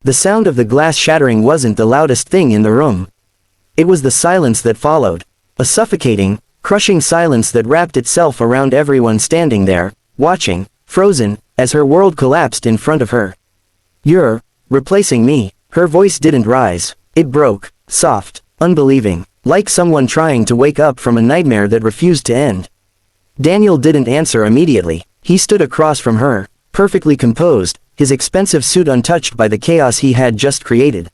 The sound of the glass shattering wasn't the loudest thing in the room. It was the silence that followed. A suffocating, crushing silence that wrapped itself around everyone standing there, watching, frozen, as her world collapsed in front of her. "You're replacing me." Her voice didn't rise. It broke, soft, unbelieving, like someone trying to wake up from a nightmare that refused to end. Daniel didn't answer immediately. He stood across from her, perfectly composed, his expensive suit untouched by the chaos he had just created.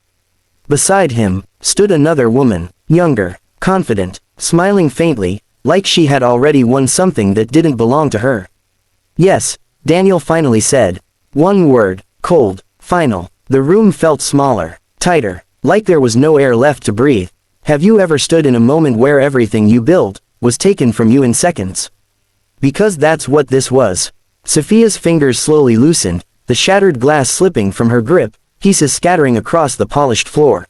Beside him stood another woman, younger, confident, smiling faintly, like she had already won something that didn't belong to her. "Yes," Daniel finally said. One word, cold, final. The room felt smaller, tighter, like there was no air left to breathe. Have you ever stood in a moment where everything you built was taken from you in seconds? Because that's what this was. Sophia's fingers slowly loosened, the shattered glass slipping from her grip, pieces scattering across the polished floor.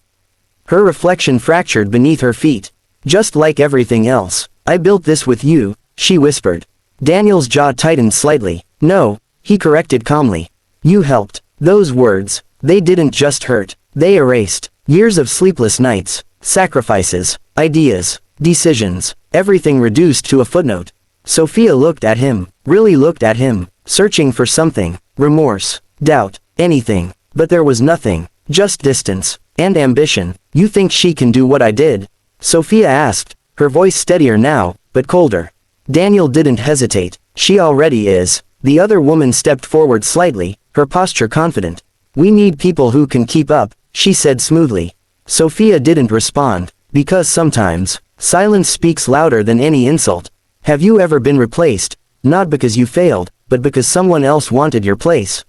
Her reflection fractured beneath her feet. "Just like everything else, I built this with you," she whispered. Daniel's jaw tightened slightly. "No," he corrected calmly. "You helped." Those words, they didn't just hurt, they erased years of sleepless nights, sacrifices, ideas, decisions, everything reduced to a footnote. Sophia looked at him, really looked at him, searching for something, remorse, doubt, anything, but there was nothing, just distance, and ambition. "You think she can do what I did?" Sophia asked, her voice steadier now, but colder. Daniel didn't hesitate. "She already is." The other woman stepped forward slightly, her posture confident. "We need people who can keep up," she said smoothly. Sophia didn't respond, because sometimes, silence speaks louder than any insult. Have you ever been replaced, not because you failed, but because someone else wanted your place?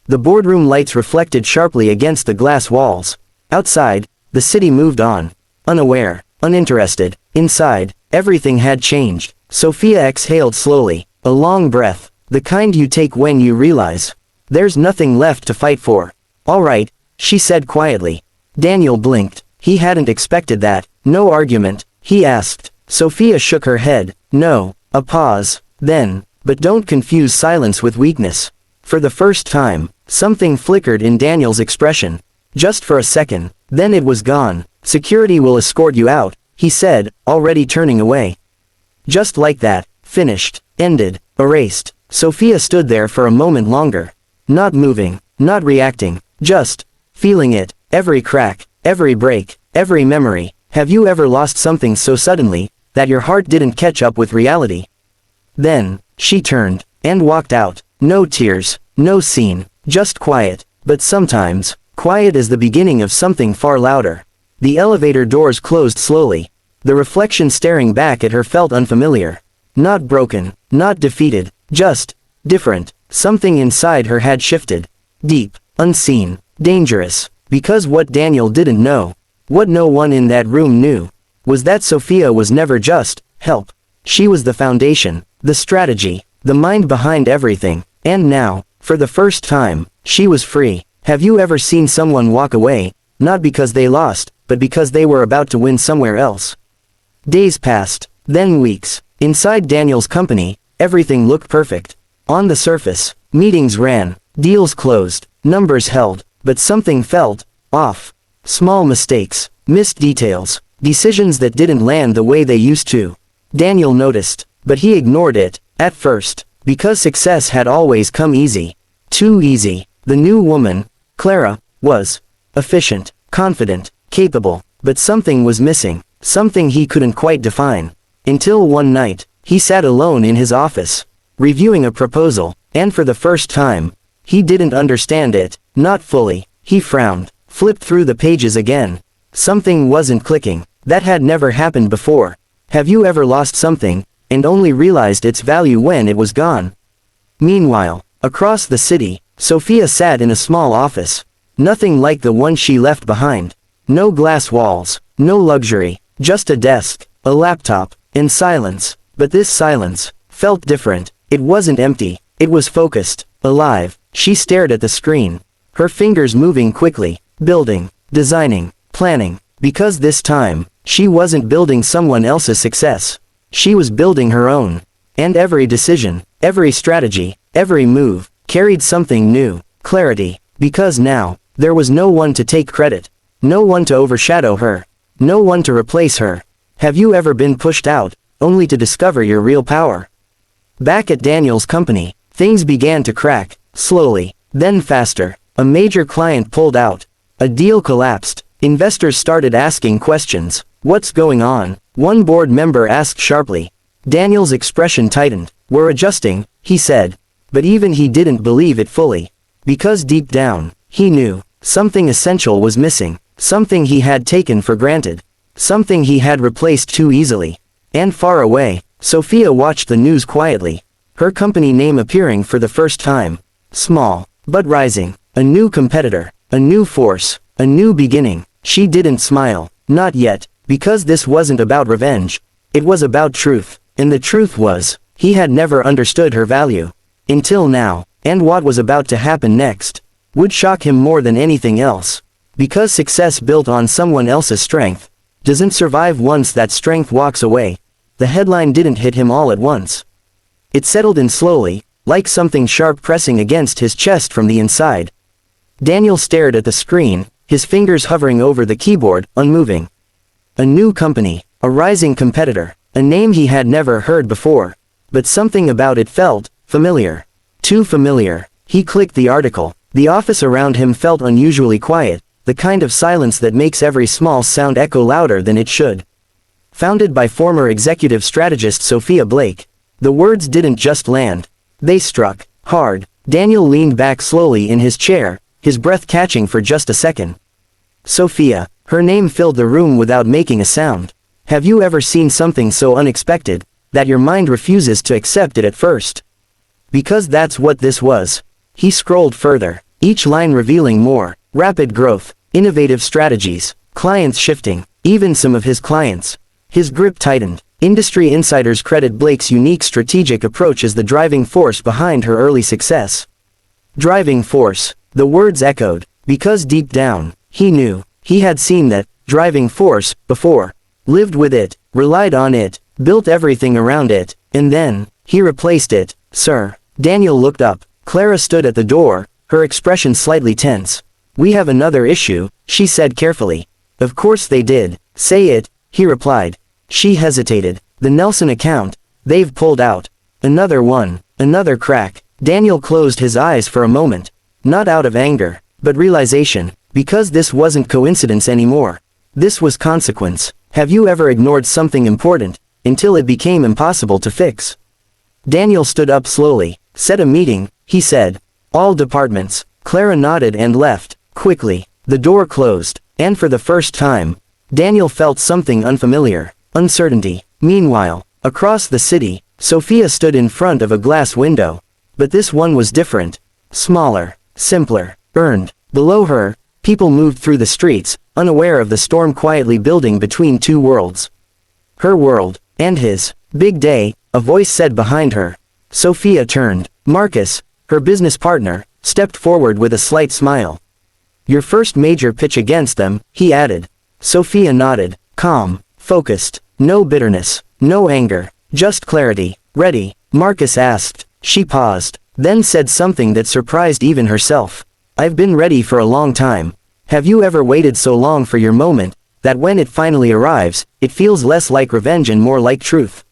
The boardroom lights reflected sharply against the glass walls. Outside, the city moved on. Unaware, uninterested. Inside, everything had changed. Sophia exhaled slowly, a long breath, the kind you take when you realize there's nothing left to fight for. "All right," she said quietly. Daniel blinked. He hadn't expected that. "No argument?" he asked. Sophia shook her head. "No." A pause. Then, "But don't confuse silence with weakness." For the first time, something flickered in Daniel's expression. Just for a second, then it was gone. "Security will escort you out," he said, already turning away. Just like that, finished, ended, erased. Sophia stood there for a moment longer. Not moving, not reacting, just feeling it, every crack, every break, every memory. Have you ever lost something so suddenly that your heart didn't catch up with reality? Then, she turned and walked out. No tears, no scene, just quiet. But sometimes, quiet is the beginning of something far louder. The elevator doors closed slowly. The reflection staring back at her felt unfamiliar. Not broken, not defeated, just different. Something inside her had shifted. Deep, unseen, dangerous. Because what Daniel didn't know, what no one in that room knew, was that Sophia was never just help. She was the foundation, the strategy, the mind behind everything. And now, for the first time, she was free. Have you ever seen someone walk away, not because they lost, but because they were about to win somewhere else? Days passed, then weeks. Inside Daniel's company, everything looked perfect. On the surface, meetings ran, deals closed, numbers held, but something felt off. Small mistakes, missed details, decisions that didn't land the way they used to. Daniel noticed, but he ignored it, at first, because success had always come easy. Too easy. The new woman, Clara, was efficient, confident, capable, but something was missing, something he couldn't quite define. Until one night, he sat alone in his office, reviewing a proposal, and for the first time, he didn't understand it, not fully. He frowned, flipped through the pages again. Something wasn't clicking. That had never happened before. Have you ever lost something, and only realized its value when it was gone? Meanwhile, across the city, Sophia sat in a small office. Nothing like the one she left behind. No glass walls, no luxury, just a desk, a laptop, and silence. But this silence felt different. It wasn't empty. It was focused, alive. She stared at the screen, her fingers moving quickly, building, designing, planning. Because this time, she wasn't building someone else's success. She was building her own. And every decision, every strategy, every move, carried something new, clarity. Because now, There was no one to take credit. No one to overshadow her. No one to replace her. Have you ever been pushed out, only to discover your real power? Back at Daniel's company, things began to crack, slowly, then faster. A major client pulled out. A deal collapsed. Investors started asking questions. What's going on? One board member asked sharply. Daniel's expression tightened. We're adjusting, he said. But even he didn't believe it fully. Because deep down, he knew, something essential was missing. Something he had taken for granted. Something he had replaced too easily. And far away, Sophia watched the news quietly. Her company name appearing for the first time. Small, but rising. A new competitor. A new force. A new beginning. She didn't smile. Not yet, because this wasn't about revenge. It was about truth. And the truth was, he had never understood her value. Until now. And what was about to happen next would shock him more than anything else. Because success built on someone else's strength doesn't survive once that strength walks away. The headline didn't hit him all at once. It settled in slowly, like something sharp pressing against his chest from the inside. Daniel stared at the screen, his fingers hovering over the keyboard, unmoving. A new company, a rising competitor, a name he had never heard before. But something about it felt familiar. Too familiar. He clicked the article. The office around him felt unusually quiet, the kind of silence that makes every small sound echo louder than it should. Founded by former executive strategist Sophia Blake. The words didn't just land. They struck hard. Daniel leaned back slowly in his chair, his breath catching for just a second. Sophia. Her name filled the room without making a sound. Have you ever seen something so unexpected that your mind refuses to accept it at first? Because that's what this was. He scrolled further, each line revealing more. Rapid growth, innovative strategies, clients shifting, even some of his clients. His grip tightened. Industry insiders credit Blake's unique strategic approach as the driving force behind her early success. Driving force. The words echoed, because deep down, he knew, he had seen that driving force before. Lived with it, relied on it, built everything around it, and then, he replaced it. Sir. Daniel looked up. Clara stood at the door, her expression slightly tense. We have another issue, she said carefully. Of course they did. Say it, he replied. She hesitated. The Nelson account. They've pulled out. Another one. Another crack. Daniel closed his eyes for a moment. Not out of anger, but realization. Because this wasn't coincidence anymore. This was consequence. Have you ever ignored something important until it became impossible to fix? Daniel stood up slowly. Set a meeting, he said. All departments. Clara nodded and left. Quickly. The door closed. And for the first time, Daniel felt something unfamiliar. Uncertainty. Meanwhile, across the city, Sophia stood in front of a glass window. But this one was different. Smaller. Simpler. Earned. Below her, people moved through the streets, unaware of the storm quietly building between two worlds. Her world, and his. Big day, a voice said behind her. Sophia turned. Marcus, her business partner, stepped forward with a slight smile. Your first major pitch against them, he added. Sophia nodded, calm, focused, no bitterness, no anger, just clarity. Ready? Marcus asked. She paused, then said something that surprised even herself. I've been ready for a long time. Have you ever waited so long for your moment, that when it finally arrives, it feels less like revenge and more like truth?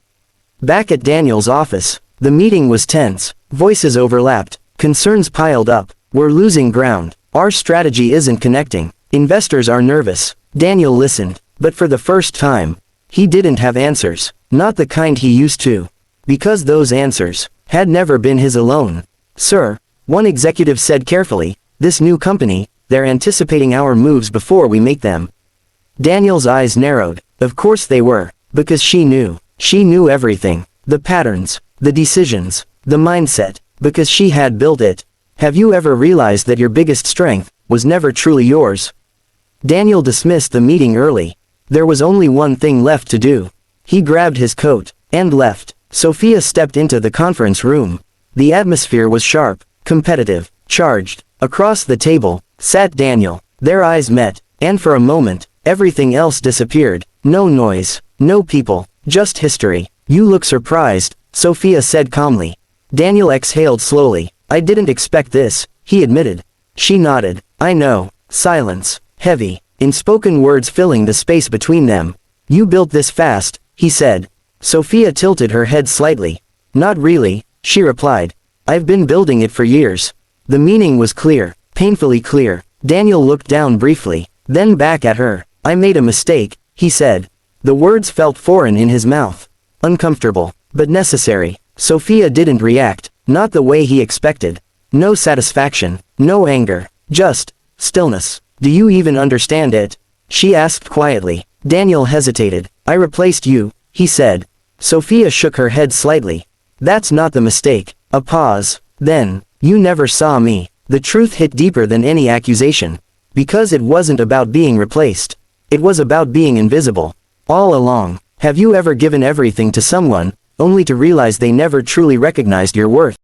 Back at Daniel's office, the meeting was tense, voices overlapped, concerns piled up. We're losing ground. Our strategy isn't connecting. Investors are nervous. Daniel listened, but for the first time, he didn't have answers, not the kind he used to. Because those answers had never been his alone. Sir, one executive said carefully, this new company, they're anticipating our moves before we make them. Daniel's eyes narrowed. Of course they were, because she knew everything. The patterns, the decisions, the mindset, because she had built it. Have you ever realized that your biggest strength was never truly yours? Daniel dismissed the meeting early. There was only one thing left to do. He grabbed his coat and left. Sophia stepped into the conference room. The atmosphere was sharp, competitive, charged. Across the table sat Daniel. Their eyes met, and for a moment, everything else disappeared. No noise, no people, just history. You look surprised, Sophia said calmly. Daniel exhaled slowly. I didn't expect this, he admitted. She nodded. I know. Silence. Heavy. Unspoken words filling the space between them. You built this fast, he said. Sophia tilted her head slightly. Not really, she replied. I've been building it for years. The meaning was clear, painfully clear. Daniel looked down briefly, then back at her. I made a mistake, he said. The words felt foreign in his mouth. Uncomfortable, but necessary. Sophia didn't react, not the way he expected. No satisfaction, no anger, just stillness. Do you even understand it? She asked quietly. Daniel hesitated. I replaced you, he said. Sophia shook her head slightly. That's not the mistake. A pause. Then, you never saw me. The truth hit deeper than any accusation. Because it wasn't about being replaced. It was about being invisible. All along. Have you ever given everything to someone, only to realize they never truly recognized your worth?